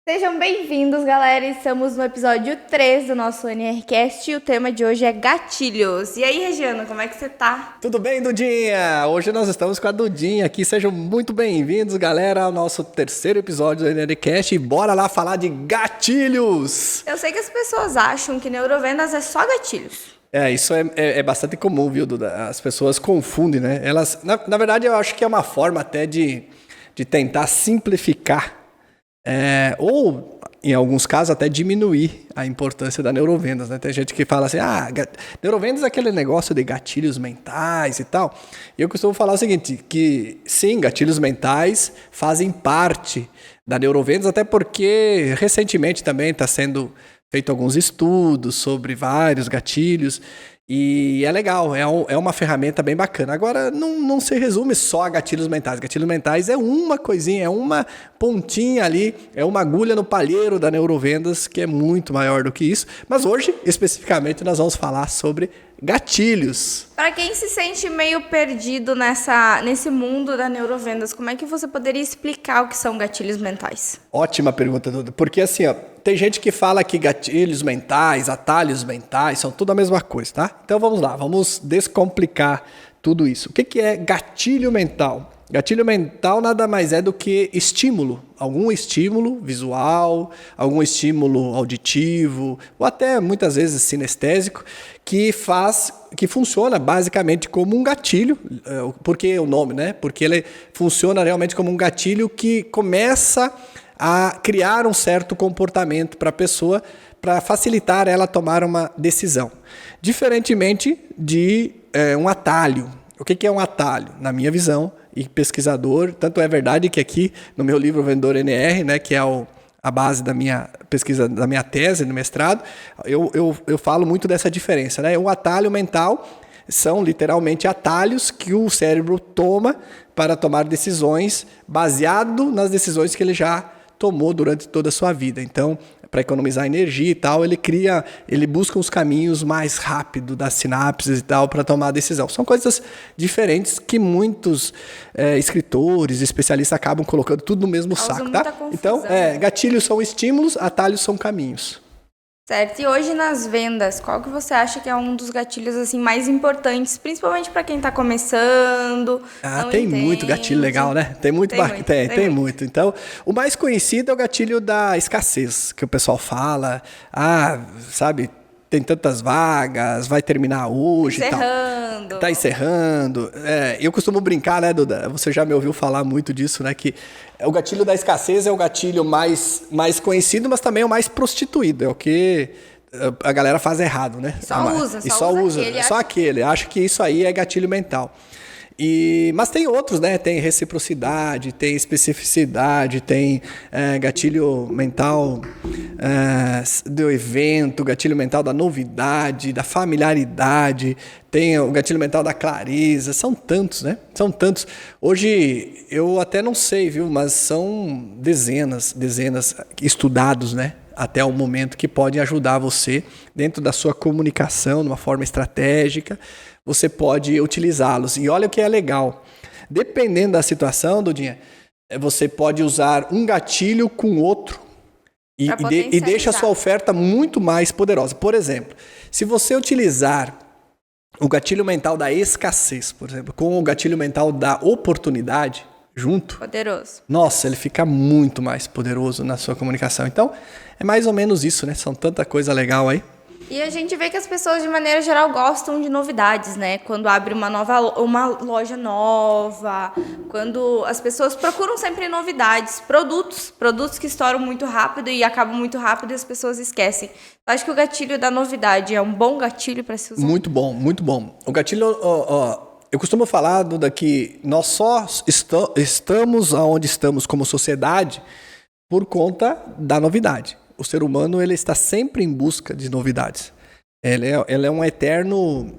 Sejam bem-vindos, galera. Estamos no episódio 3 do nosso NRCast e o tema de hoje é gatilhos. E aí, Regiano, como é que você tá? Tudo bem, Dudinha? Hoje nós estamos com a Dudinha aqui. Sejam muito bem-vindos, galera, ao nosso terceiro episódio do NRCast. E bora lá falar de gatilhos! Eu sei que as pessoas acham que neurovendas é só gatilhos. Isso é bastante comum, viu, Duda? As pessoas confundem, né? Elas, na verdade, eu acho que é uma forma até de tentar simplificar ou, em alguns casos, até diminuir a importância da neurovendas, né? Tem gente que fala assim, neurovendas é aquele negócio de gatilhos mentais e tal. E eu costumo falar o seguinte, que sim, gatilhos mentais fazem parte da neurovendas, até porque recentemente também está sendo feito alguns estudos sobre vários gatilhos. E é legal, é uma ferramenta bem bacana. Agora, não se resume só a gatilhos mentais. Gatilhos mentais é uma coisinha, é uma pontinha ali, é uma agulha no palheiro da neurovendas, que é muito maior do que isso. Mas hoje, especificamente, nós vamos falar sobre gatilhos. Para quem se sente meio perdido nesse mundo da neurovendas, como é que você poderia explicar o que são gatilhos mentais? Ótima pergunta, Duda. Porque assim, ó, tem gente que fala que gatilhos mentais, atalhos mentais, são tudo a mesma coisa, tá? Então vamos lá, vamos descomplicar tudo isso. O que é gatilho mental? Gatilho mental nada mais é do que estímulo, algum estímulo visual, algum estímulo auditivo, ou até muitas vezes sinestésico, que funciona basicamente como um gatilho, porque o nome, né? Porque ele funciona realmente como um gatilho que começa a criar um certo comportamento para a pessoa, para facilitar ela tomar uma decisão. Diferentemente de um atalho. O que é um atalho? Na minha visão, e pesquisador, tanto é verdade que aqui no meu livro Vendedor NR, né, que é a base da minha pesquisa, da minha tese no mestrado, eu falo muito dessa diferença, né? O atalho mental são literalmente atalhos que o cérebro toma para tomar decisões baseado nas decisões que ele já tomou durante toda a sua vida. Então, para economizar energia e tal, ele busca os caminhos mais rápidos das sinapses e tal para tomar a decisão. São coisas diferentes que muitos escritores, especialistas acabam colocando tudo no mesmo saco, tá? Confusão, então, né? gatilhos são estímulos, atalhos são caminhos. Certo, e hoje nas vendas, qual que você acha que é um dos gatilhos assim mais importantes, principalmente para quem está começando? Tem muito gatilho legal, né? Tem muito. Então, o mais conhecido é o gatilho da escassez, que o pessoal fala, sabe, tem tantas vagas, vai terminar hoje e tal. Tá encerrando. Eu costumo brincar, né, Duda? Você já me ouviu falar muito disso, né? Que o gatilho da escassez é o gatilho mais conhecido, mas também é o mais prostituído. É o que a galera faz errado, né? Só usa aquele. Acho que isso aí é gatilho mental. Mas tem outros, né? Tem reciprocidade, tem especificidade, tem gatilho mental do evento, gatilho mental da novidade, da familiaridade, tem o gatilho mental da clareza. São tantos, né? São tantos. Hoje eu até não sei, viu? Mas são dezenas estudados, né? Até o momento que podem ajudar você dentro da sua comunicação, de uma forma estratégica. Você pode utilizá-los. E olha o que é legal. Dependendo da situação, Dudinha, você pode usar um gatilho com outro e deixa a sua oferta muito mais poderosa. Por exemplo, se você utilizar o gatilho mental da escassez, por exemplo, com o gatilho mental da oportunidade junto, poderoso. Nossa, ele fica muito mais poderoso na sua comunicação. Então, é mais ou menos isso, né? São tanta coisa legal aí. E a gente vê que as pessoas, de maneira geral, gostam de novidades, né? Quando abre uma loja nova, quando as pessoas procuram sempre novidades, produtos que estouram muito rápido e acabam muito rápido e as pessoas esquecem. Eu acho que o gatilho da novidade é um bom gatilho para se usar. Muito bom, muito bom. O gatilho, eu costumo falar, Duda, que nós só estamos onde estamos como sociedade por conta da novidade. O ser humano ele está sempre em busca de novidades. Ele é um eterno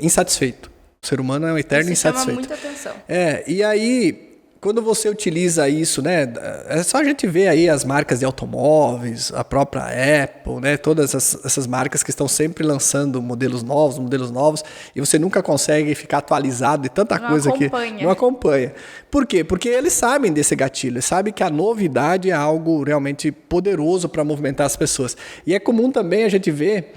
insatisfeito. O ser humano é um eterno insatisfeito. Isso chama muita atenção. E aí, quando você utiliza isso, né? É só a gente ver aí as marcas de automóveis, a própria Apple, né? Todas essas marcas que estão sempre lançando modelos novos, e você nunca consegue ficar atualizado de tanta coisa que não acompanha. Por quê? Porque eles sabem desse gatilho, eles sabem que a novidade é algo realmente poderoso para movimentar as pessoas. E é comum também a gente ver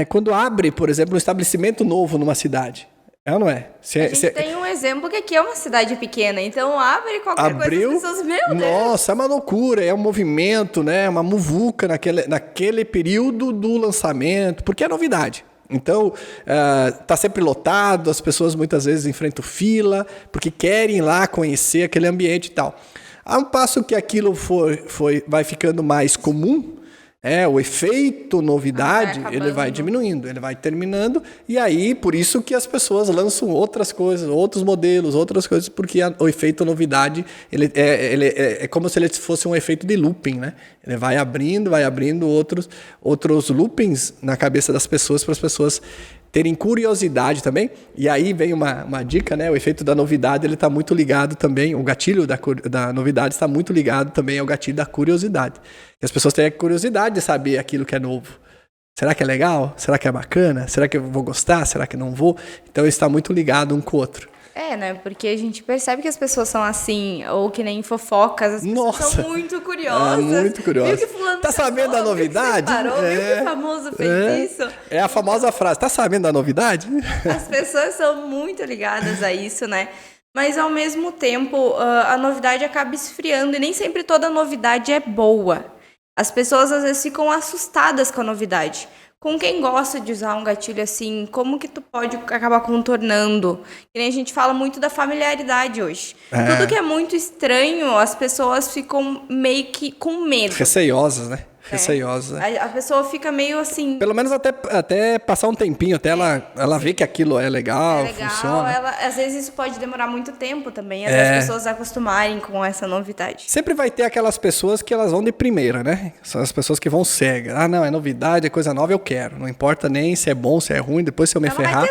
quando abre, por exemplo, um estabelecimento novo numa cidade. É ou não é? A gente tem um exemplo que aqui é uma cidade pequena, então abre qualquer coisa, as pessoas, meu Deus! Nossa, é uma loucura, é um movimento, né? Uma muvuca naquele período do lançamento, porque é novidade. Então, tá sempre lotado, as pessoas muitas vezes enfrentam fila, porque querem ir lá conhecer aquele ambiente e tal. A um passo que aquilo vai ficando mais comum, o efeito novidade, ele vai diminuindo, ele vai terminando, e aí, por isso que as pessoas lançam outras coisas, outros modelos, outras coisas, porque o efeito novidade, ele é como se ele fosse um efeito de looping, né? Ele vai abrindo outros loopings na cabeça das pessoas, para as pessoas terem curiosidade também. E aí vem uma dica, né? O efeito da novidade, ele está muito ligado também, o gatilho da novidade está muito ligado também ao gatilho da curiosidade. E as pessoas têm a curiosidade de saber aquilo que é novo. Será que é legal? Será que é bacana? Será que eu vou gostar? Será que não vou? Então, isso está muito ligado um com o outro. Né? Porque a gente percebe que as pessoas são assim, ou que nem fofocas, as pessoas são muito curiosas. Muito curiosas. Viu que fulano tá sabendo da novidade? Viu que famoso fez isso? É a famosa frase, tá sabendo da novidade? As pessoas são muito ligadas a isso, né? Mas, ao mesmo tempo, a novidade acaba esfriando, e nem sempre toda novidade é boa. As pessoas, às vezes, ficam assustadas com a novidade. Com quem gosta de usar um gatilho assim, como que tu pode acabar contornando? Que nem a gente fala muito da familiaridade hoje. Tudo que é muito estranho, as pessoas ficam meio que com medo. Receiosas, né? Receiosas. A pessoa fica meio assim... Pelo menos até passar um tempinho, até ela ver que aquilo é legal, funciona. Às vezes isso pode demorar muito tempo também, até as pessoas acostumarem com essa novidade. Sempre vai ter aquelas pessoas que elas vão de primeira, né? São as pessoas que vão cegas. Ah, não, é novidade, é coisa nova, eu quero. Não importa nem se é bom, se é ruim, depois se eu me ferrar...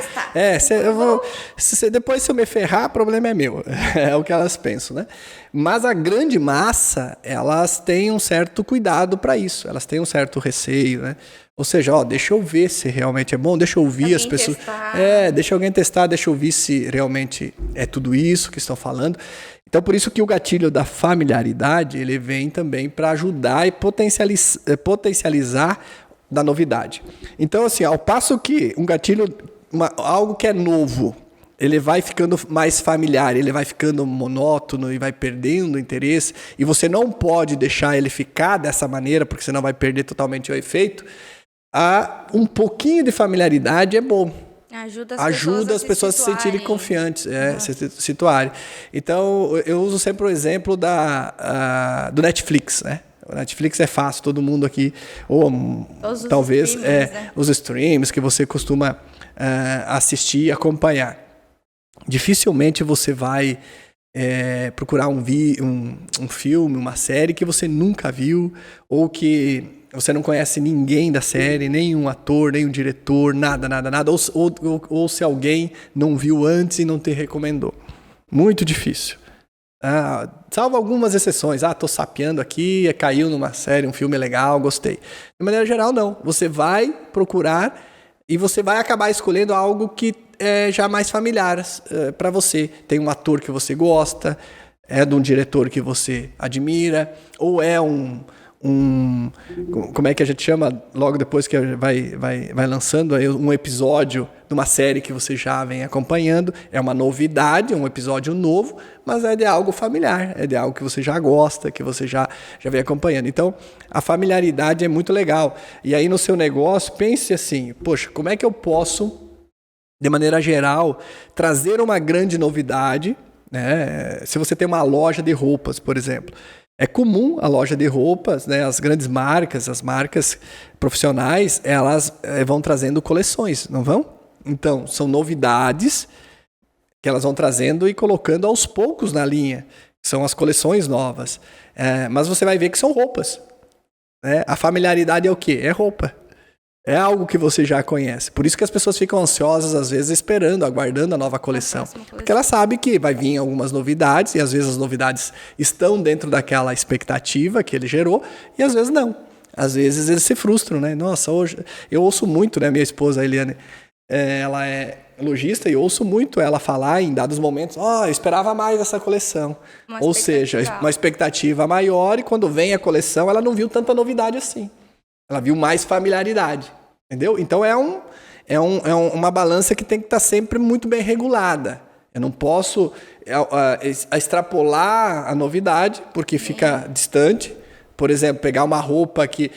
Depois se eu me ferrar, o problema é meu. É o que elas pensam, né? Mas a grande massa, elas têm um certo cuidado para isso. Elas têm um certo receio, né? Ou seja, deixa eu ver se realmente é bom, deixa eu ouvir as pessoas. Deixa alguém testar, deixa eu ouvir se realmente é tudo isso que estão falando. Então, por isso que o gatilho da familiaridade, ele vem também para ajudar e potencializar da novidade. Então, assim, ao passo que um gatilho, algo que é novo, ele vai ficando mais familiar, ele vai ficando monótono e vai perdendo o interesse, e você não pode deixar ele ficar dessa maneira, porque senão vai perder totalmente o efeito. Um pouquinho de familiaridade é bom. Ajuda as pessoas a se sentirem confiantes, se situarem. Então, eu uso sempre o exemplo do Netflix, né? O Netflix é fácil, todo mundo aqui, ou talvez os streams que você costuma assistir e acompanhar. Dificilmente você vai procurar um filme, uma série que você nunca viu, ou que você não conhece ninguém da série, nenhum ator, nenhum diretor, nada. Ou se alguém não viu antes e não te recomendou. Muito difícil. Salvo algumas exceções. Tô sapeando aqui, caiu numa série, um filme legal, gostei. De maneira geral, não. Você vai procurar e você vai acabar escolhendo algo que é já mais familiar para você. Tem um ator que você gosta, é de um diretor que você admira, ou é como é que a gente chama logo depois que vai lançando um episódio de uma série que você já vem acompanhando. É uma novidade, um episódio novo, mas é de algo familiar, é de algo que você já gosta, que você já vem acompanhando. Então, a familiaridade é muito legal. E aí no seu negócio, pense assim, poxa, como é que eu posso, de maneira geral, trazer uma grande novidade, né? Se você tem uma loja de roupas, por exemplo, é comum a loja de roupas, né? As grandes marcas, as marcas profissionais, elas vão trazendo coleções, não vão? Então, são novidades que elas vão trazendo e colocando aos poucos na linha. São as coleções novas. Mas você vai ver que são roupas. Né? A familiaridade é o quê? É roupa. É algo que você já conhece. Por isso que as pessoas ficam ansiosas, às vezes, esperando, aguardando a nova coleção. Porque ela sabe que vai vir algumas novidades, e às vezes as novidades estão dentro daquela expectativa que ele gerou, e às vezes não. Às vezes eles se frustram, né? Nossa, hoje... Eu ouço muito, né? Minha esposa, a Eliane, ela é lojista, e eu ouço muito ela falar em dados momentos, eu esperava mais essa coleção. Ou seja, uma expectativa maior, e quando vem a coleção, ela não viu tanta novidade assim. Ela viu mais familiaridade, entendeu? Então é uma balança que tem que estar sempre muito bem regulada. Eu não posso extrapolar a novidade, porque fica distante. Por exemplo, pegar uma roupa que...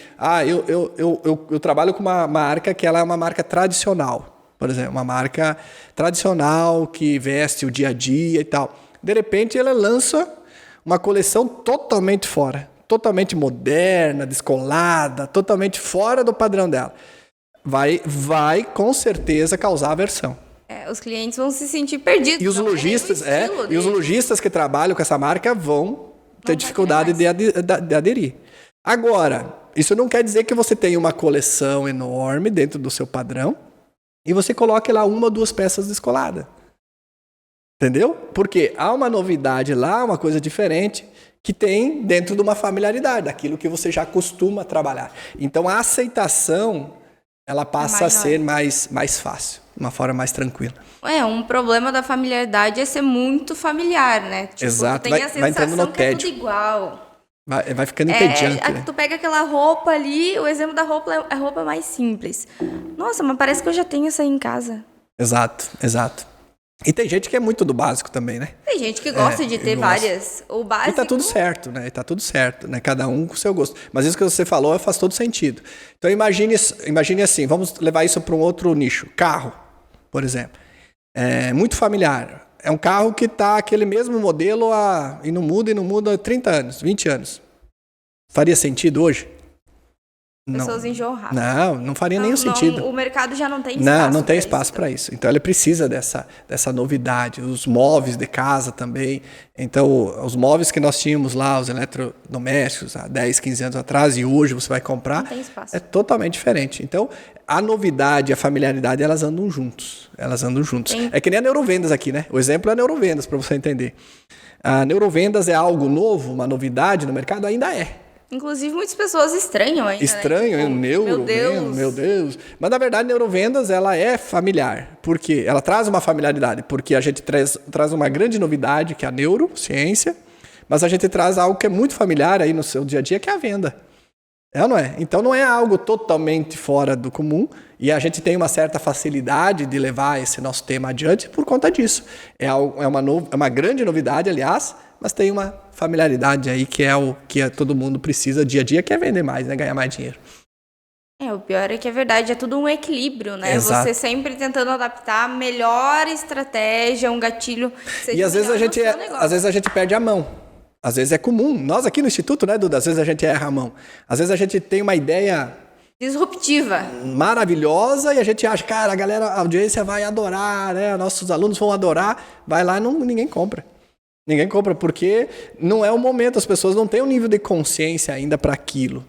eu trabalho com uma marca que ela é uma marca tradicional. Por exemplo, uma marca tradicional que veste o dia a dia e tal. De repente, ela lança uma coleção totalmente fora. Totalmente moderna, descolada, totalmente fora do padrão dela. Vai com certeza causar aversão. Os clientes vão se sentir perdidos. E os lojistas que trabalham com essa marca vão ter dificuldade de aderir. Agora, isso não quer dizer que você tenha uma coleção enorme dentro do seu padrão e você coloque lá 1 ou 2 peças descoladas. Entendeu? Porque há uma novidade lá, uma coisa diferente, que tem dentro de uma familiaridade, daquilo que você já costuma trabalhar. Então, a aceitação, ela passa a ser mais fácil, de uma forma mais tranquila. Um problema da familiaridade é ser muito familiar, né? Tipo, exato, tem a sensação entrando no que tédio. É tudo igual. Vai ficando entediante. Né? Tu pega aquela roupa ali, o exemplo da roupa é a roupa mais simples. Nossa, mas parece que eu já tenho essa aí em casa. Exato. E tem gente que é muito do básico também, né? Tem gente que gosta de ter várias. O básico... E tá tudo certo, né? Cada um com o seu gosto. Mas isso que você falou faz todo sentido. Então imagine assim, vamos levar isso para um outro nicho. Carro, por exemplo. É muito familiar. É um carro que tá aquele mesmo modelo e não muda há 30 anos, 20 anos. Faria sentido hoje? Pessoas enjoam rápido. Não faria nenhum sentido. O mercado já não tem espaço. Não tem espaço para isso. Então ele precisa dessa novidade. Os móveis de casa também. Então os móveis que nós tínhamos lá, os eletrodomésticos, há 10, 15 anos atrás, e hoje você vai comprar, não tem espaço. É totalmente diferente. Então a novidade e a familiaridade, elas andam juntos. É que nem a Neurovendas aqui, né? O exemplo é a Neurovendas, para você entender. A Neurovendas é algo novo, uma novidade no mercado? Ainda é. Inclusive, muitas pessoas estranham ainda. Estranham, né? Neurovendas, meu Deus. Mas, na verdade, Neurovendas, ela é familiar. Por quê? Ela traz uma familiaridade, porque a gente traz uma grande novidade, que é a neurociência, mas a gente traz algo que é muito familiar aí no seu dia a dia, que é a venda. É ou não é? Então, não é algo totalmente fora do comum, e a gente tem uma certa facilidade de levar esse nosso tema adiante por conta disso. É uma grande novidade, aliás, mas tem uma familiaridade aí que é o que todo mundo precisa dia a dia, que é vender mais, né? Ganhar mais dinheiro. O pior é que é verdade, é tudo um equilíbrio, né? Exato. Você sempre tentando adaptar a melhor estratégia, um gatilho. E às vezes a gente perde a mão. Às vezes é comum. Nós aqui no Instituto, né, Duda? Às vezes a gente erra a mão. Às vezes a gente tem uma ideia disruptiva, maravilhosa, e a gente acha, cara, a audiência vai adorar, né? Nossos alunos vão adorar. Vai lá e ninguém compra. Ninguém compra porque não é o momento, as pessoas não têm um nível de consciência ainda para aquilo.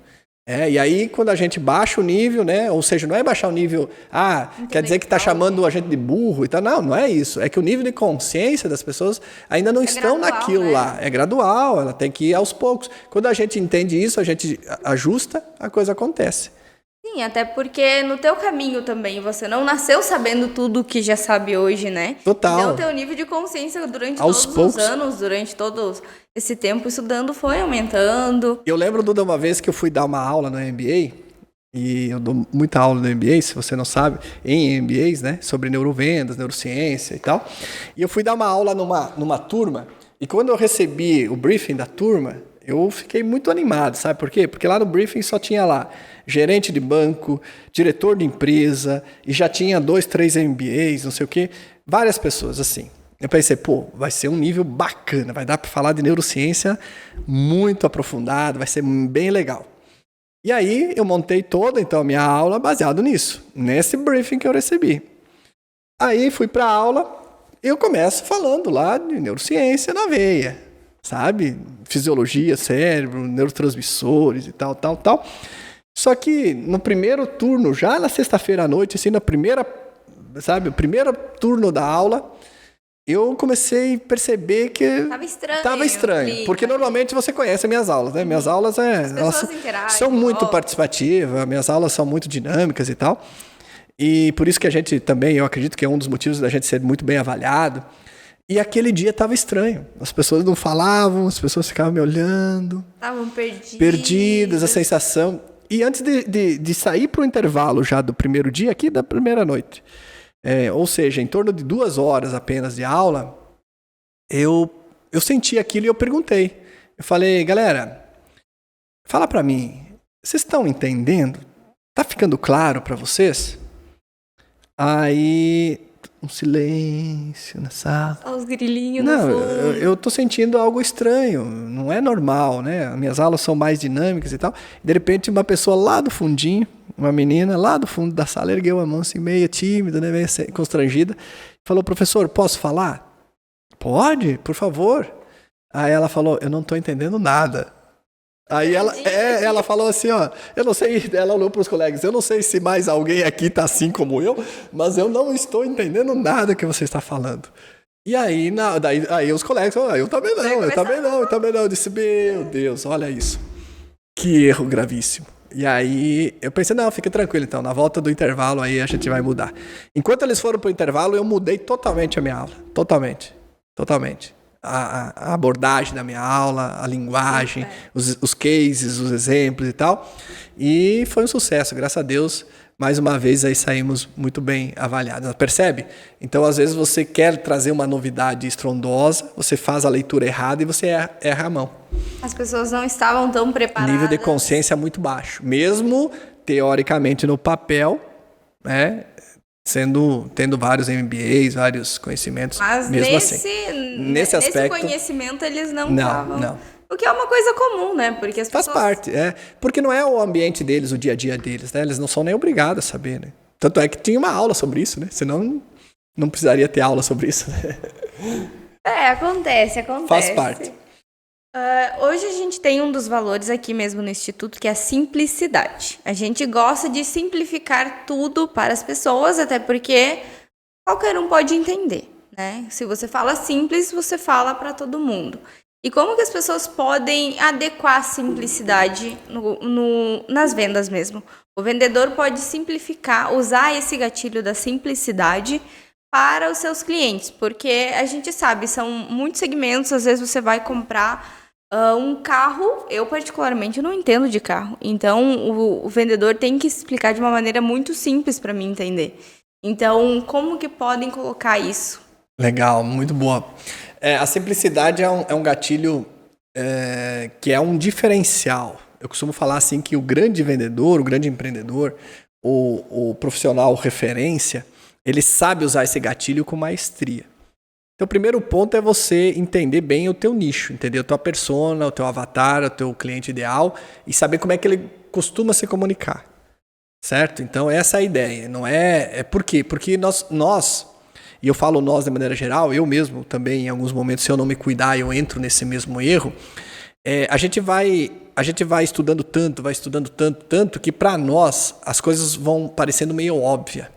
E aí quando a gente baixa o nível, né? Ou seja, não é baixar o nível, quer dizer que está chamando a gente de burro e tal. Não é isso. É que o nível de consciência das pessoas ainda não estão gradual, naquilo, né? Lá. É gradual, ela tem que ir aos poucos. Quando a gente entende isso, a gente ajusta, a coisa acontece. Sim, até porque no teu caminho também, você não nasceu sabendo tudo o que já sabe hoje, né? Total. Então, o teu nível de consciência durante todos os anos, durante todo esse tempo estudando, foi aumentando. Eu lembro, Duda, uma vez que eu fui dar uma aula no MBA, e eu dou muita aula no MBA, se você não sabe, em MBAs, né? Sobre neurovendas, neurociência e tal. E eu fui dar uma aula numa turma, e quando eu recebi o briefing da turma, eu fiquei muito animado, sabe por quê? Porque lá no briefing só tinha lá gerente de banco, diretor de empresa, e já tinha 2, 3 MBAs, não sei o quê, várias pessoas assim. Eu pensei, vai ser um nível bacana, vai dar para falar de neurociência muito aprofundado, vai ser bem legal. E aí eu montei toda então a minha aula baseado nisso, nesse briefing que eu recebi. Aí fui para a aula, eu começo falando lá de neurociência na veia, sabe? Fisiologia, cérebro, neurotransmissores e tal. Só que no primeiro turno, já na sexta-feira à noite, assim, o primeiro turno da aula, eu comecei a perceber que tava estranho, porque normalmente você conhece as minhas aulas, né? Minhas aulas elas são muito participativas, minhas aulas são muito dinâmicas e tal. E por isso que a gente também, eu acredito que é um dos motivos da gente ser muito bem avaliado. E aquele dia estava estranho. As pessoas não falavam, as pessoas ficavam me olhando. Estavam perdidas, a sensação. E antes de sair para o intervalo já do primeiro dia, aqui da primeira noite, ou seja, em torno de 2 horas apenas de aula, eu senti aquilo e eu perguntei. Eu falei, galera, fala para mim, vocês estão entendendo? Tá ficando claro para vocês? Aí, um silêncio na sala. Só os grilinhos no fundo. Eu tô sentindo algo estranho, não é normal, né? As minhas aulas são mais dinâmicas e tal. De repente, uma pessoa lá do fundinho, uma menina lá do fundo da sala, ergueu a mão assim, meio tímida, né? Meio constrangida. Falou, professor, posso falar? Pode, por favor. Aí ela falou, eu não tô entendendo nada. Aí ela falou assim, ó, eu não sei, ela olhou para os colegas, eu não sei se mais alguém aqui tá assim como eu, mas eu não estou entendendo nada que você está falando. E aí, aí os colegas falaram, eu também não. Eu disse, meu Deus, olha isso. Que erro gravíssimo. E aí eu pensei, não, fica tranquilo então, na volta do intervalo aí a gente vai mudar. Enquanto eles foram pro intervalo, eu mudei totalmente a minha aula. Totalmente. A abordagem da minha aula, a linguagem, os cases, os exemplos e tal. E foi um sucesso, graças a Deus. Mais uma vez aí saímos muito bem avaliados. Percebe? Então, às vezes, você quer trazer uma novidade estrondosa, você faz a leitura errada e você erra a mão. As pessoas não estavam tão preparadas. Nível de consciência muito baixo. Mesmo, teoricamente, no papel, né? Tendo vários MBAs, vários conhecimentos. Mas mesmo nesse aspecto, nesse conhecimento eles não estavam. Não. O que é uma coisa comum, né? Porque as pessoas... Faz parte, porque não é o ambiente deles, o dia a dia deles, né? Eles não são nem obrigados a saber, né? Tanto é que tinha uma aula sobre isso, né? Senão não precisaria ter aula sobre isso, né? Acontece. Faz parte. Hoje a gente tem um dos valores aqui mesmo no Instituto, que é a simplicidade. A gente gosta de simplificar tudo para as pessoas, até porque qualquer um pode entender, né? Se você fala simples, você fala para todo mundo. E como que as pessoas podem adequar a simplicidade nas vendas mesmo? O vendedor pode simplificar, usar esse gatilho da simplicidade para os seus clientes, porque a gente sabe, são muitos segmentos, às vezes você vai comprar um carro, eu particularmente não entendo de carro, então o vendedor tem que explicar de uma maneira muito simples para mim entender. Então, como que podem colocar isso? Legal, muito boa. A simplicidade é um gatilho que é um diferencial. Eu costumo falar assim que o grande vendedor, o grande empreendedor, o profissional referência, ele sabe usar esse gatilho com maestria. Então, o primeiro ponto é você entender bem o teu nicho, entender a tua persona, o teu avatar, o teu cliente ideal e saber como é que ele costuma se comunicar, certo? Então, essa é a ideia. Não por quê? Porque nós, e eu falo nós de maneira geral, eu mesmo também, em alguns momentos, se eu não me cuidar, eu entro nesse mesmo erro, a gente vai estudando tanto, que para nós as coisas vão parecendo meio óbvias.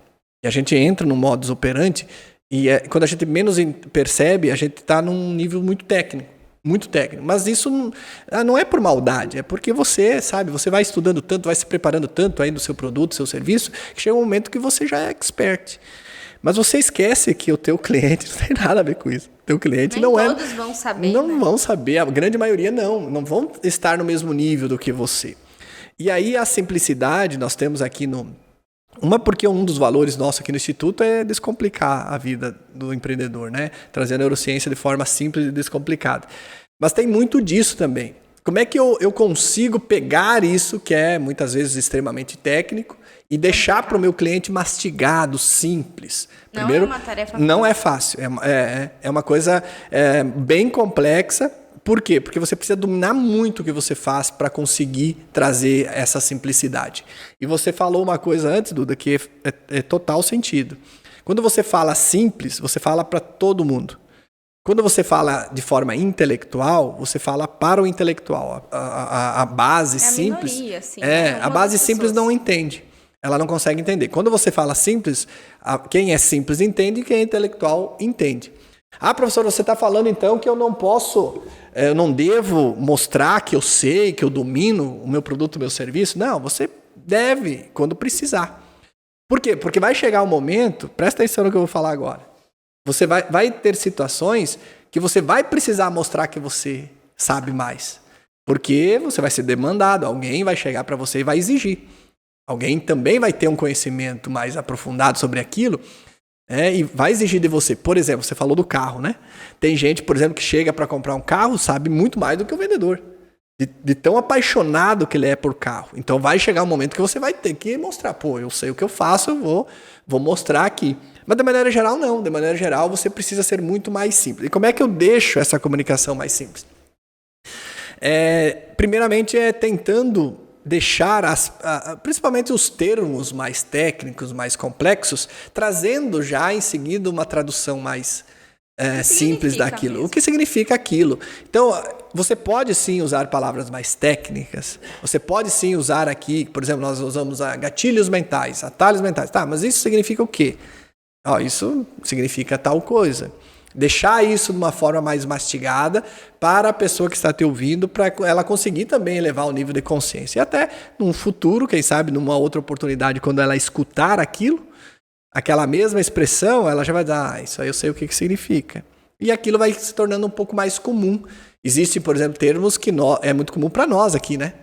E a gente entra no modus operandi e quando a gente menos percebe, a gente está num nível muito técnico. Mas isso não é por maldade, é porque você vai estudando tanto, vai se preparando tanto aí no seu produto, seu serviço, que chega um momento que você já é expert. Mas você esquece que o teu cliente não tem nada a ver com isso. O teu cliente não é... todos vão saber. Não vão saber, a grande maioria não vão estar no mesmo nível do que você. E aí a simplicidade nós temos aqui porque um dos valores nossos aqui no Instituto é descomplicar a vida do empreendedor, né? Trazer a neurociência de forma simples e descomplicada. Mas tem muito disso também. Como é que eu consigo pegar isso, que é muitas vezes extremamente técnico, e deixar para o meu cliente mastigado, simples? Primeiro, é uma tarefa fácil. Não é fácil. É uma coisa bem complexa. Por quê? Porque você precisa dominar muito o que você faz para conseguir trazer essa simplicidade. E você falou uma coisa antes, Duda, que é total sentido. Quando você fala simples, você fala para todo mundo. Quando você fala de forma intelectual, você fala para o intelectual. A base simples. Minoria, assim, a base simples não entende. Ela não consegue entender. Quando você fala simples, quem é simples entende e quem é intelectual entende. Professor, você está falando então que eu não devo mostrar que eu sei, que eu domino o meu produto, o meu serviço? Não, você deve, quando precisar. Por quê? Porque vai chegar um momento, presta atenção no que eu vou falar agora. Você vai ter situações que você vai precisar mostrar que você sabe mais. Porque você vai ser demandado, alguém vai chegar para você e vai exigir. Alguém também vai ter um conhecimento mais aprofundado sobre aquilo, e vai exigir de você. Por exemplo, você falou do carro, né? Tem gente, por exemplo, que chega para comprar um carro, sabe muito mais do que o vendedor. De tão apaixonado que ele é por carro. Então vai chegar um momento que você vai ter que mostrar. Pô, eu sei o que eu faço, eu vou mostrar aqui. Mas de maneira geral, não. De maneira geral, você precisa ser muito mais simples. E como é que eu deixo essa comunicação mais simples? Primeiramente, tentando deixar principalmente os termos mais técnicos, mais complexos, trazendo já em seguida uma tradução mais simples daquilo. Mesmo. O que significa aquilo? Então, você pode sim usar palavras mais técnicas, você pode sim usar aqui, por exemplo, nós usamos gatilhos mentais, atalhos mentais. Tá, mas isso significa o quê? Isso significa tal coisa. Deixar isso de uma forma mais mastigada para a pessoa que está te ouvindo, para ela conseguir também elevar o nível de consciência. E até num futuro, quem sabe, numa outra oportunidade, quando ela escutar aquilo, aquela mesma expressão, ela já vai dar, isso aí eu sei o que significa. E aquilo vai se tornando um pouco mais comum. Existem, por exemplo, termos que é muito comum para nós aqui, né?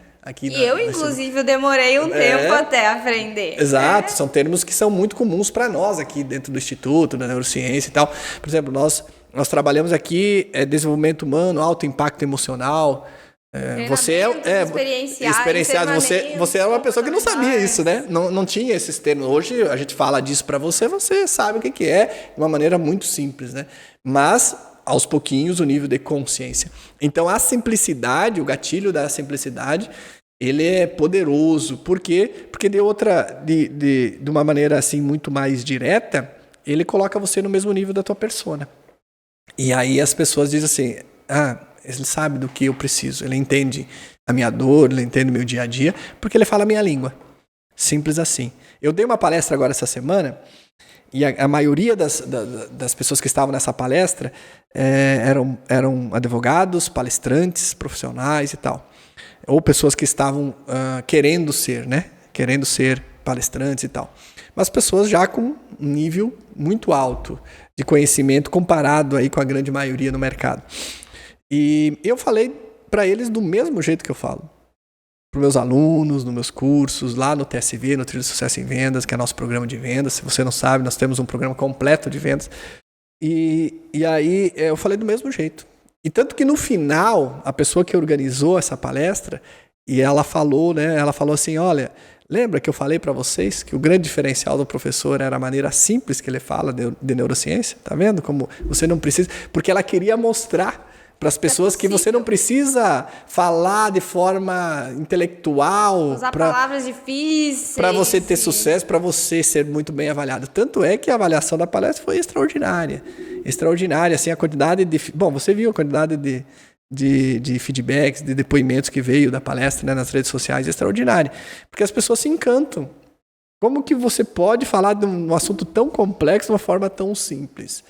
Inclusive, eu demorei um tempo até aprender. Exato, são termos que são muito comuns para nós aqui dentro do Instituto, da Neurociência e tal. Por exemplo, nós trabalhamos aqui desenvolvimento humano, alto impacto emocional. Você experienciado. Você é uma pessoa que não sabia isso, né? Não tinha esses termos. Hoje a gente fala disso para você sabe o que é, de uma maneira muito simples, né? Mas aos pouquinhos o nível de consciência. Então a simplicidade, o gatilho da simplicidade, ele é poderoso. Por quê? Porque de uma maneira assim muito mais direta, ele coloca você no mesmo nível da tua persona. E aí as pessoas dizem assim, ele sabe do que eu preciso, ele entende a minha dor, ele entende o meu dia a dia, porque ele fala a minha língua. Simples assim. Eu dei uma palestra agora essa semana, e a maioria das pessoas que estavam nessa palestra eram advogados, palestrantes, profissionais e tal. Ou pessoas que estavam querendo ser palestrantes e tal. Mas pessoas já com um nível muito alto de conhecimento comparado aí com a grande maioria no mercado. E eu falei para eles do mesmo jeito que eu falo. Para os meus alunos, nos meus cursos, lá no TSV, no Trilho de Sucesso em Vendas, que é nosso programa de vendas. Se você não sabe, nós temos um programa completo de vendas. E aí eu falei do mesmo jeito. E tanto que no final, a pessoa que organizou essa palestra, e ela falou assim, olha, lembra que eu falei para vocês que o grande diferencial do professor era a maneira simples que ele fala de neurociência? Tá vendo como você não precisa? Porque ela queria mostrar para as pessoas que você não precisa falar de forma intelectual. Usar palavras difíceis. Para você ter sucesso, para você ser muito bem avaliado. Tanto é que a avaliação da palestra foi extraordinária. Extraordinária, assim, a quantidade de... Bom, você viu a quantidade de feedbacks, de depoimentos que veio da palestra, né, nas redes sociais, extraordinária. Porque as pessoas se encantam. Como que você pode falar de um assunto tão complexo de uma forma tão simples?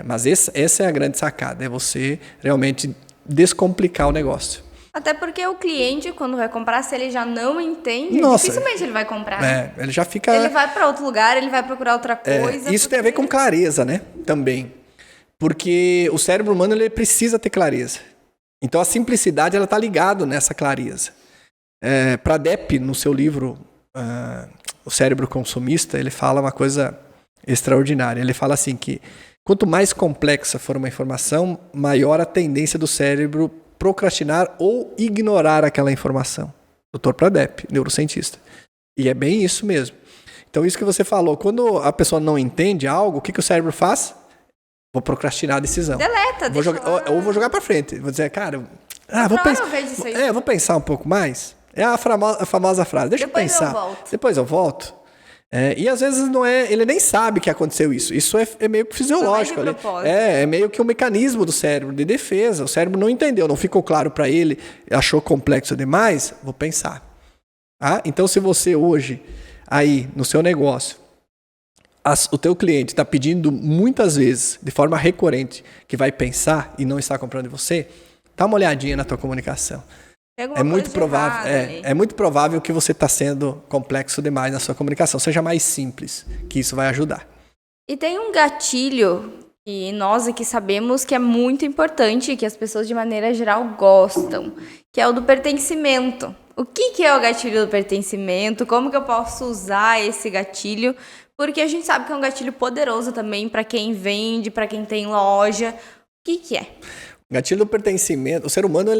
Mas essa é a grande sacada, é você realmente descomplicar o negócio. Até porque o cliente, quando vai comprar, se ele já não entende, dificilmente ele vai comprar. Ele já fica... Ele vai para outro lugar, ele vai procurar outra coisa. Isso tem a ver com clareza, né? Também. Porque o cérebro humano ele precisa ter clareza. Então a simplicidade está ligada nessa clareza. Pradep, no seu livro O Cérebro Consumista, ele fala uma coisa extraordinária. Ele fala assim que quanto mais complexa for uma informação, maior a tendência do cérebro procrastinar ou ignorar aquela informação. Dr. Pradep, neurocientista. E é bem isso mesmo. Então, isso que você falou, quando a pessoa não entende algo, o que o cérebro faz? Vou procrastinar a decisão. Deleta, ou vou jogar para frente. Vou dizer, cara, vou pensar um pouco mais. É a famosa frase, deixa eu pensar. Depois eu volto. E às vezes não é, ele nem sabe que aconteceu isso. Isso é meio que fisiológico. É meio que um mecanismo do cérebro de defesa. O cérebro não entendeu, não ficou claro para ele, achou complexo demais, vou pensar. Então, se você hoje, aí no seu negócio, o teu cliente está pedindo muitas vezes, de forma recorrente, que vai pensar e não está comprando de você, dá uma olhadinha na tua comunicação. É muito provável que você está sendo complexo demais na sua comunicação. Seja mais simples, que isso vai ajudar. E tem um gatilho que nós aqui sabemos que é muito importante, que as pessoas de maneira geral gostam, que é o do pertencimento. O que é o gatilho do pertencimento? Como que eu posso usar esse gatilho? Porque a gente sabe que é um gatilho poderoso também para quem vende, para quem tem loja. O que é? Gatilho do pertencimento. O ser humano,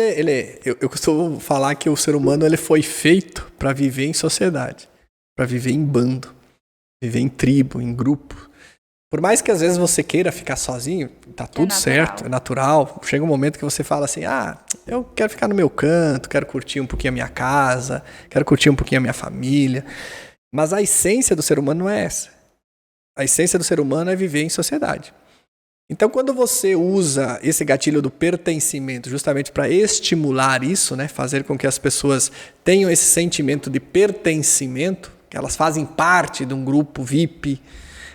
eu costumo falar que o ser humano ele foi feito para viver em sociedade, para viver em bando, viver em tribo, em grupo. Por mais que às vezes você queira ficar sozinho, tá tudo certo, é natural. Chega um momento que você fala assim, eu quero ficar no meu canto, quero curtir um pouquinho a minha casa, quero curtir um pouquinho a minha família. Mas a essência do ser humano não é essa. A essência do ser humano é viver em sociedade. Então, quando você usa esse gatilho do pertencimento justamente para estimular isso, né, fazer com que as pessoas tenham esse sentimento de pertencimento, que elas fazem parte de um grupo VIP,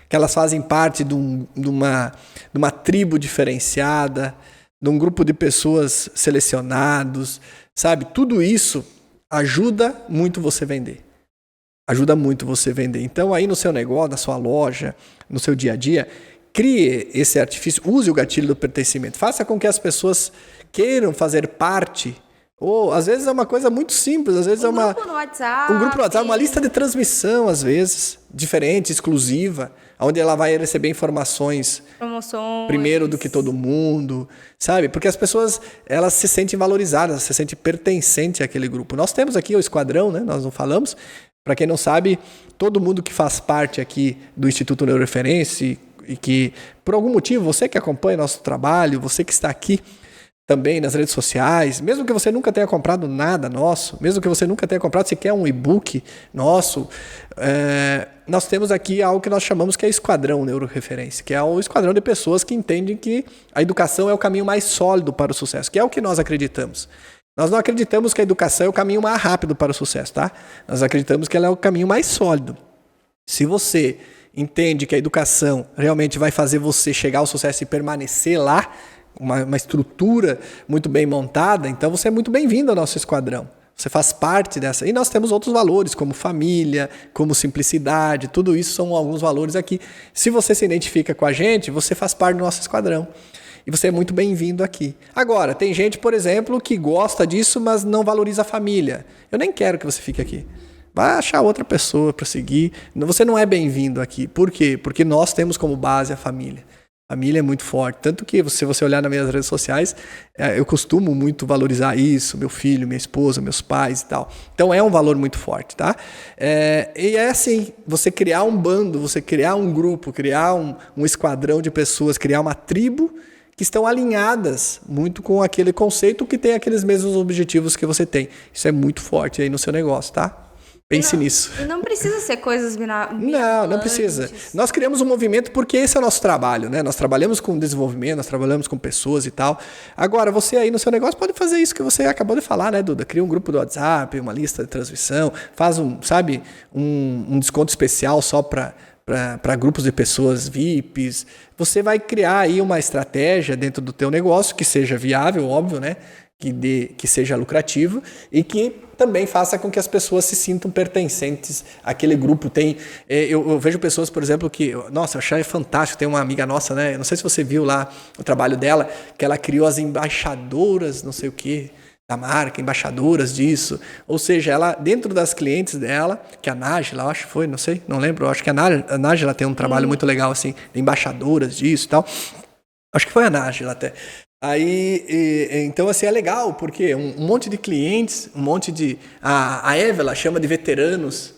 que elas fazem parte de uma tribo diferenciada, de um grupo de pessoas selecionados, sabe? Tudo isso ajuda muito você vender. Ajuda muito você vender. Então, aí no seu negócio, na sua loja, no seu dia a dia, crie esse artifício, use o gatilho do pertencimento. Faça com que as pessoas queiram fazer parte. Ou, às vezes, é uma coisa muito simples. Às vezes um grupo no WhatsApp. Um grupo no WhatsApp, uma lista de transmissão, às vezes, diferente, exclusiva, onde ela vai receber informações promoções primeiro do que todo mundo, sabe? Porque as pessoas, elas se sentem valorizadas, se sentem pertencentes àquele grupo. Nós temos aqui o Esquadrão, né? Nós não falamos. Para quem não sabe, todo mundo que faz parte aqui do Instituto Neuroreferência e que, por algum motivo, você que acompanha nosso trabalho, você que está aqui também nas redes sociais, mesmo que você nunca tenha comprado nada nosso, mesmo que você nunca tenha comprado sequer um e-book nosso, nós temos aqui algo que nós chamamos que é Esquadrão Neuroreferência, que é o esquadrão de pessoas que entendem que a educação é o caminho mais sólido para o sucesso, que é o que nós acreditamos. Nós não acreditamos que a educação é o caminho mais rápido para o sucesso, tá? Nós acreditamos que ela é o caminho mais sólido. Se você entende que a educação realmente vai fazer você chegar ao sucesso e permanecer lá, uma estrutura muito bem montada, então você é muito bem-vindo ao nosso esquadrão. Você faz parte dessa. E nós temos outros valores, como família, como simplicidade, tudo isso são alguns valores aqui. Se você se identifica com a gente, você faz parte do nosso esquadrão. E você é muito bem-vindo aqui. Agora, tem gente, por exemplo, que gosta disso, mas não valoriza a família. Eu nem quero que você fique aqui. Vai achar outra pessoa para seguir. Você não é bem-vindo aqui. Por quê? Porque nós temos como base a família. A família é muito forte. Tanto que, se você olhar nas minhas redes sociais, eu costumo muito valorizar isso, meu filho, minha esposa, meus pais e tal. Então, é um valor muito forte, tá? E é assim, você criar um bando, você criar um grupo, criar um esquadrão de pessoas, criar uma tribo que estão alinhadas muito com aquele conceito que tem aqueles mesmos objetivos que você tem. Isso é muito forte aí no seu negócio, tá? Pense nisso. E não precisa ser coisas Não precisa. Nós criamos um movimento porque esse é o nosso trabalho, né? Nós trabalhamos com desenvolvimento, nós trabalhamos com pessoas e tal. Agora, você aí no seu negócio pode fazer isso que você acabou de falar, né, Duda? Cria um grupo do WhatsApp, uma lista de transmissão, faz um desconto especial só para grupos de pessoas VIPs. Você vai criar aí uma estratégia dentro do teu negócio que seja viável, óbvio, né? Que seja lucrativo e que também faça com que as pessoas se sintam pertencentes àquele grupo. Eu vejo pessoas, por exemplo, que... Nossa, eu achei fantástico. Tem uma amiga nossa, né? Eu não sei se você viu lá o trabalho dela, que ela criou as embaixadoras, não sei o quê, da marca, embaixadoras disso. Ou seja, ela, dentro das clientes dela, que a Nájila, eu acho que foi, não sei, não lembro, eu acho que a Nájila tem um trabalho muito legal, assim, de embaixadoras disso e tal. Acho que foi a Nájila até. Então, assim, é legal, porque um monte de clientes, a Eva, ela chama de veteranos,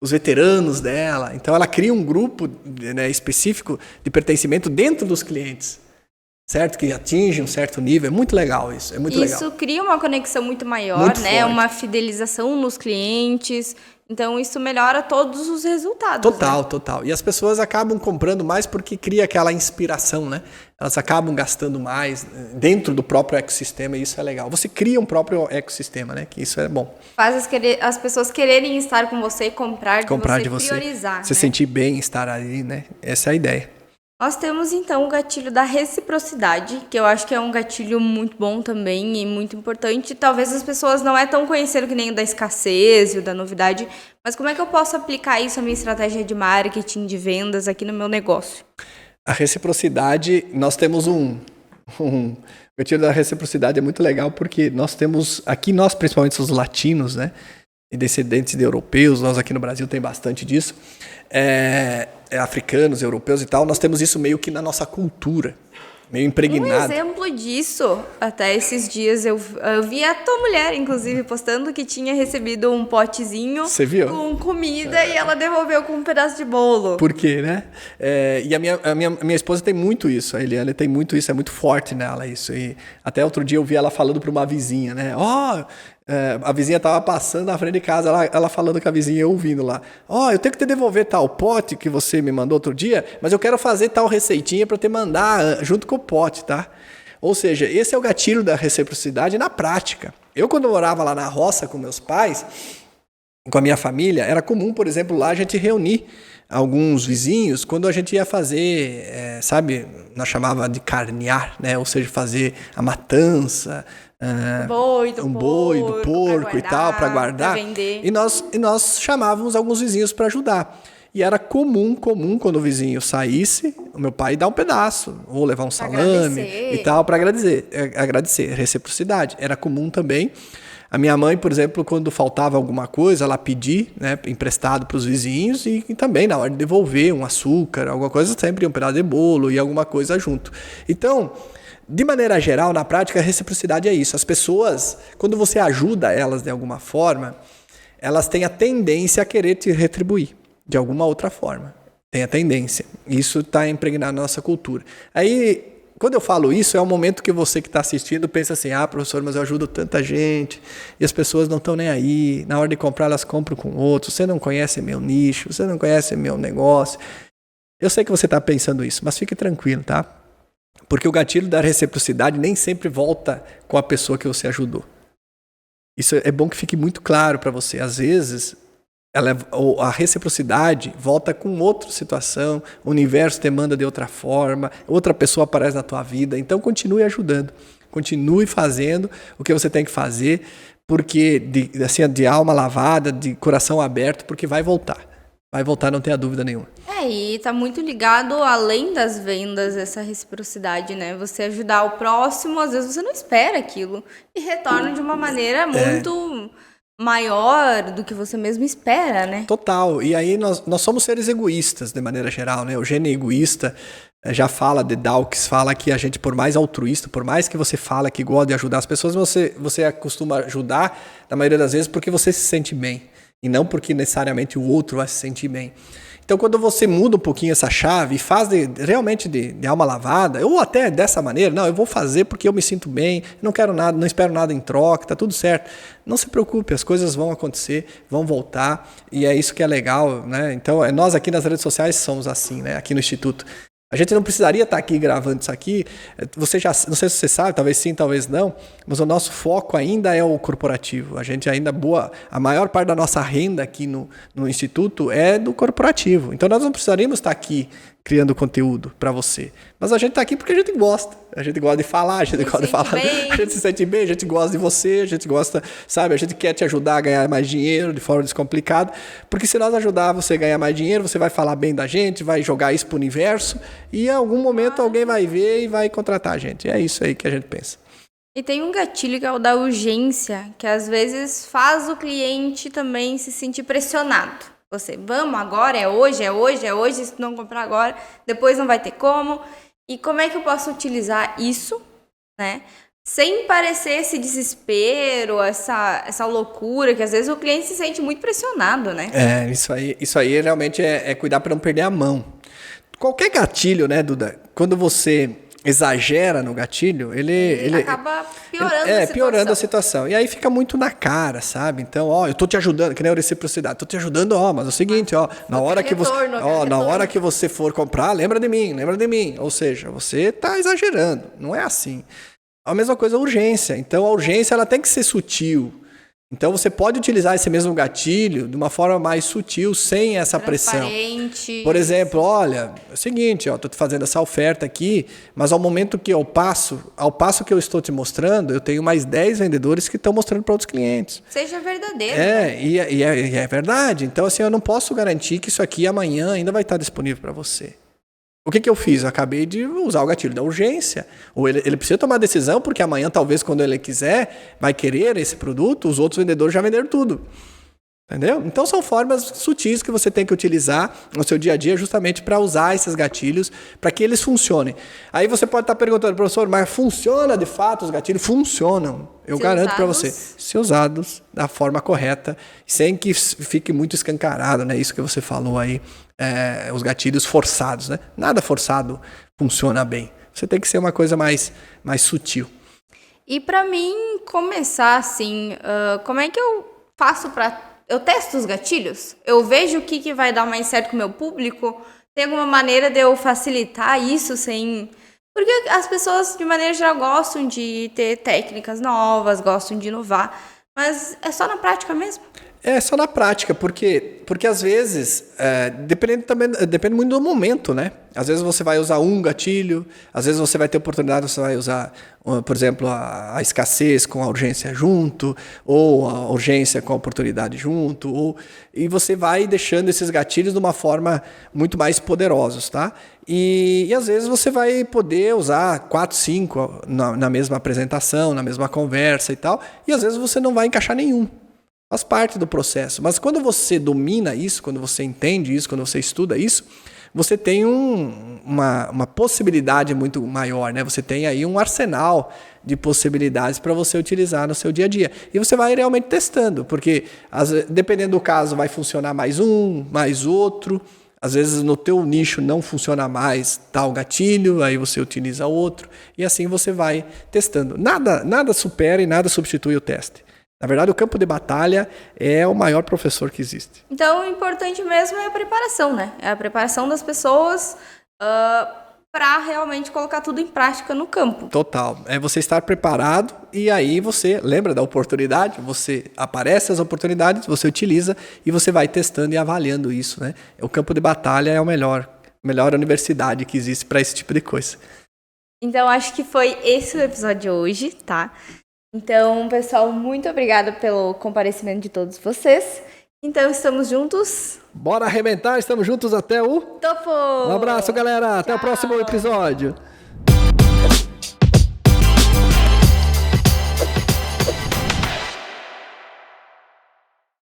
os veteranos dela. Então, ela cria um grupo, né, específico de pertencimento dentro dos clientes. certo? Que atinge um certo nível. É muito legal isso. É muito legal. Isso cria uma conexão muito maior, muito né? forte. Uma fidelização nos clientes. Então, isso melhora todos os resultados. Total, né? total. E as pessoas acabam comprando mais porque cria aquela inspiração, né? Elas acabam gastando mais dentro do próprio ecossistema e isso é legal. Você cria um próprio ecossistema, né? Que isso é bom. Faz as pessoas quererem estar com você e comprar de você, priorizar. Se sentir bem, estar ali, né? Essa é a ideia. Nós temos, então, o gatilho da reciprocidade, que eu acho que é um gatilho muito bom também e muito importante. Talvez as pessoas não é tão conhecido que nem o da escassez e o da novidade, mas como é que eu posso aplicar isso à minha estratégia de marketing, de vendas aqui no meu negócio? A reciprocidade, nós temos o gatilho da reciprocidade é muito legal porque nós temos, aqui nós principalmente os latinos, né? E descendentes de europeus, nós aqui no Brasil tem bastante disso, africanos, europeus e tal, nós temos isso meio que na nossa cultura, meio impregnado. Um exemplo disso, até esses dias eu vi a tua mulher, inclusive, postando que tinha recebido um potezinho com comida e ela devolveu com um pedaço de bolo. Por quê, né? E a minha esposa tem muito isso, a Eliane tem muito isso, é muito forte nela isso. E até outro dia eu vi ela falando para uma vizinha, né? A vizinha estava passando na frente de casa, ela falando com a vizinha, eu ouvindo lá. Eu tenho que te devolver tal pote que você me mandou outro dia, mas eu quero fazer tal receitinha para te mandar junto com o pote, tá? Ou seja, esse é o gatilho da reciprocidade na prática. Eu, quando morava lá na roça com meus pais, com a minha família, era comum, por exemplo, lá a gente reunir alguns vizinhos quando a gente ia fazer, nós chamava de carnear, né? Ou seja, fazer a matança, um boi do porco e tal, para guardar. Pra vender. E nós chamávamos alguns vizinhos para ajudar. E era comum, quando o vizinho saísse, o meu pai dar um pedaço, ou levar um salame e tal, para agradecer. Reciprocidade. Era comum também. A minha mãe, por exemplo, quando faltava alguma coisa, ela pedia, né, emprestado para os vizinhos e também na hora de devolver um açúcar, alguma coisa, sempre um pedaço de bolo e alguma coisa junto. Então, de maneira geral, na prática, a reciprocidade é isso. As pessoas, quando você ajuda elas de alguma forma, elas têm a tendência a querer te retribuir de alguma outra forma. Tem a tendência. Isso está impregnado na nossa cultura. Aí, quando eu falo isso, é o momento que você que está assistindo pensa assim, professor, mas eu ajudo tanta gente e as pessoas não estão nem aí. Na hora de comprar, elas compram com outros. Você não conhece meu nicho, você não conhece meu negócio. Eu sei que você está pensando isso, mas fique tranquilo, tá? Porque o gatilho da reciprocidade nem sempre volta com a pessoa que você ajudou. Isso é bom que fique muito claro para você. Às vezes, a reciprocidade volta com outra situação, o universo te manda de outra forma, outra pessoa aparece na tua vida. Então, continue ajudando. Continue fazendo o que você tem que fazer, porque de alma lavada, de coração aberto, porque vai voltar. Vai voltar, não tenha dúvida nenhuma. E tá muito ligado, além das vendas, essa reciprocidade, né? Você ajudar o próximo, às vezes você não espera aquilo. E retorna de uma maneira muito maior do que você mesmo espera, né? Total. E aí nós somos seres egoístas, de maneira geral, né? O gene egoísta já fala, de Dawkins, fala que a gente, por mais altruísta, por mais que você fala que gosta de ajudar as pessoas, você costuma ajudar, na maioria das vezes, porque você se sente bem. E não porque necessariamente o outro vai se sentir bem. Então, quando você muda um pouquinho essa chave e faz realmente de alma lavada, ou até dessa maneira, não, eu vou fazer porque eu me sinto bem, não quero nada, não espero nada em troca, tá tudo certo. Não se preocupe, as coisas vão acontecer, vão voltar, e é isso que é legal, né? Então, nós aqui nas redes sociais somos assim, né? Aqui no Instituto. A gente não precisaria estar aqui gravando isso aqui. Você já, não sei se você sabe, talvez sim, talvez não, mas o nosso foco ainda é o corporativo. A gente ainda a maior parte da nossa renda aqui no Instituto é do corporativo. Então nós não precisaríamos estar aqui criando conteúdo para você. Mas a gente está aqui porque a gente gosta. A gente gosta de falar, a gente gosta de falar. A gente se sente bem, a gente gosta de você, a gente gosta, sabe? A gente quer te ajudar a ganhar mais dinheiro de forma descomplicada. Porque se nós ajudar você a ganhar mais dinheiro, você vai falar bem da gente, vai jogar isso pro universo e em algum momento alguém vai ver e vai contratar a gente. É isso aí que a gente pensa. E tem um gatilho que é o da urgência, que às vezes faz o cliente também se sentir pressionado. Você, vamos agora, é hoje, se não comprar agora, depois não vai ter como. E como é que eu posso utilizar isso, né? Sem parecer esse desespero, essa loucura, que às vezes o cliente se sente muito pressionado, né? Isso aí realmente é cuidar para não perder a mão. Qualquer gatilho, né, Duda? Quando você exagera no gatilho, ele acaba piorando piorando a situação. E aí fica muito na cara, sabe? Então, eu tô te ajudando, que nem a reciprocidade, tô te ajudando, mas é o seguinte, na hora que você for comprar, lembra de mim. Ou seja, você tá exagerando, não é assim. A mesma coisa a urgência. Então, a urgência ela tem que ser sutil. Então, você pode utilizar esse mesmo gatilho de uma forma mais sutil, sem essa pressão. Por exemplo, olha, é o seguinte, estou te fazendo essa oferta aqui, mas ao momento que ao passo que eu estou te mostrando, eu tenho mais 10 vendedores que estão mostrando para outros clientes. Seja verdadeiro. E é verdade. Então, assim, eu não posso garantir que isso aqui amanhã ainda vai estar disponível para você. O que eu fiz? Eu acabei de usar o gatilho da urgência. Ou ele precisa tomar decisão, porque amanhã, talvez, quando ele quiser, vai querer esse produto, os outros vendedores já venderam tudo. Entendeu? Então, são formas sutis que você tem que utilizar no seu dia a dia justamente para usar esses gatilhos, para que eles funcionem. Aí você pode estar perguntando, professor, mas funciona de fato os gatilhos? Funcionam. Eu garanto para você. Se usados da forma correta, sem que fique muito escancarado, né? Isso que você falou aí. Os gatilhos forçados, né? Nada forçado funciona bem. Você tem que ser uma coisa mais sutil. E para mim começar assim, como é que eu faço para... Eu testo os gatilhos? Eu vejo o que vai dar mais certo com o meu público? Tem alguma maneira de eu facilitar isso sem... Porque as pessoas, de maneira geral, gostam de ter técnicas novas, gostam de inovar, mas é só na prática mesmo? É só na prática, porque às vezes, depende muito do momento, né? Às vezes você vai usar um gatilho, às vezes você vai ter oportunidade, você vai usar, por exemplo, a escassez com a urgência junto, ou a urgência com a oportunidade junto, e você vai deixando esses gatilhos de uma forma muito mais poderosos, tá? E às vezes você vai poder usar 4, 5 na mesma apresentação, na mesma conversa e tal, e às vezes você não vai encaixar nenhum. Faz parte do processo. Mas quando você domina isso, quando você entende isso, quando você estuda isso, você tem uma possibilidade muito maior, né? Você tem aí um arsenal de possibilidades para você utilizar no seu dia a dia. E você vai realmente testando, porque dependendo do caso vai funcionar mais um, mais outro. Às vezes no teu nicho não funciona mais tal gatilho, aí você utiliza outro. E assim você vai testando. Nada supera e nada substitui o teste. Na verdade, o campo de batalha é o maior professor que existe. Então, o importante mesmo é a preparação, né? É a preparação das pessoas para realmente colocar tudo em prática no campo. Total. É você estar preparado e aí você lembra da oportunidade, você aparece as oportunidades, você utiliza e você vai testando e avaliando isso, né? O campo de batalha é a melhor universidade que existe para esse tipo de coisa. Então, acho que foi esse o episódio de hoje, tá? Então, pessoal, muito obrigada pelo comparecimento de todos vocês. Então, estamos juntos. Bora arrebentar, estamos juntos até o... Topo! Um abraço, galera. Tchau. Até o próximo episódio.